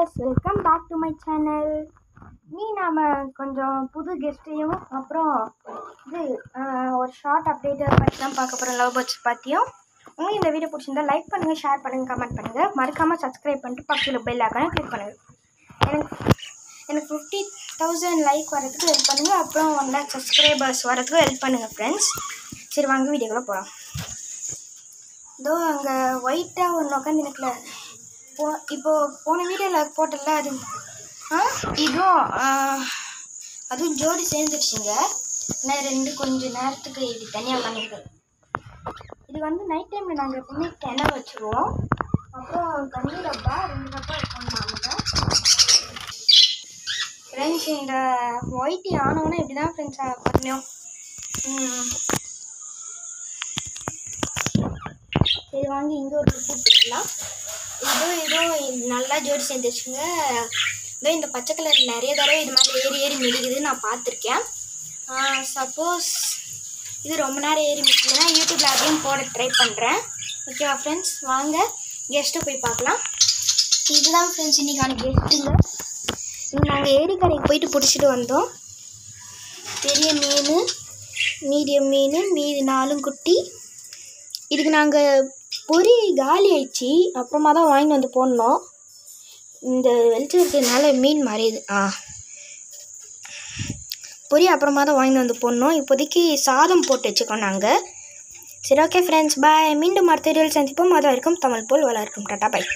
Viewers, welcome back to my channel. நாம் கொஞ்சம் புது கெஸ்ட்டையும் அப்புறம் இது ஒரு ஷார்ட் அப்டேட்டை பற்றி தான் பார்க்க போகிறோம். லவ் பேர்ட்ஸ் பற்றியும். உங்களுக்கு இந்த வீடியோ பிடிச்சிருந்தா லைக் பண்ணுங்கள், ஷேர் பண்ணுங்கள், கமெண்ட் பண்ணுங்கள். மறக்காமல் சப்ஸ்கிரைப் பண்ணிட்டு பக்கத்தில் பெல் ஐகானை கிளிக் பண்ணுங்கள். எனக்கு 50,000 லைக் வரதுக்கு ஹெல்ப் பண்ணுங்கள். அப்புறம் 1 lakh சப்ஸ்கிரைபர்ஸ் வரதுக்கு ஹெல்ப் பண்ணுங்கள் ஃப்ரெண்ட்ஸ். சரி வாங்க வீடியோக்குள்ளே போகலாம். இதோ அங்கே ஒயிட்டாக ஒன்று உட்காந்து எனக்குல போன வீடியோவில் போட்டல அதுவும் ஜோடி சேர்ந்துருச்சுங்க. நான் 2 கொஞ்சம் நேரத்துக்கு இப்படி தனியாக பண்ணிடுறேன். இது வந்து நைட் டைமில் நாங்கள் எப்பவுமே கிணறு வச்சுருவோம். அப்புறம் தண்ணி டப்பா 2 டப்பா இருக்கோம். ஃப்ரெண்ட்ஸ் இந்த ஒயிட்டி ஆனவொன்னே இப்படி தான் ஃப்ரெண்ட்ஸ் பண்ணோம். சரி வாங்கி இங்கே ஒரு கூப்பிட்டுலாம். ஏதோ நல்லா ஜோடி சேர்ந்துருச்சுங்க. இதோ இந்த பச்சை கலர் நிறைய தடவை இது மாதிரி ஏறி மிதிக்குதுன்னு நான் பார்த்துருக்கேன். சப்போஸ் இது ரொம்ப நேரம் ஏறி மிதிக்குதுன்னா யூடியூப்பில் அதையும் போட ட்ரை பண்ணுறேன். ஓகேவா ஃப்ரெண்ட்ஸ், வாங்க கெஸ்ட்டை போய் பார்க்கலாம். இதுதான் ஃப்ரெண்ட்ஸ் இன்றைக்கான கெஸ்ட்டுங்க. நாங்கள் ஏரிக்கரைக்கு போயிட்டு பிடிச்சிட்டு வந்தோம். பெரிய மீன், மீடியம் மீன், மீதி 4 குட்டி. இதுக்கு நாங்கள் பொறி காலி ஆயிடுச்சு, அப்புறமா தான் வாங்கிட்டு வந்து போடணும். இந்த வெளிச்சம் இருக்கிறதுனால மீன் மறையுது. பொறி அப்புறமா தான் வாங்கிட்டு வந்து போடணும். இப்போதைக்கு சாதம் போட்டு வச்சுக்கோம் நாங்கள். சரி ஓகே ஃப்ரெண்ட்ஸ், பாய். மீண்டும் அடுத்த வீடியோவில் சந்திப்போம். அது வரைக்கும் தமிழ் போல் வளர்க்கும். டாட்டா, பாய்.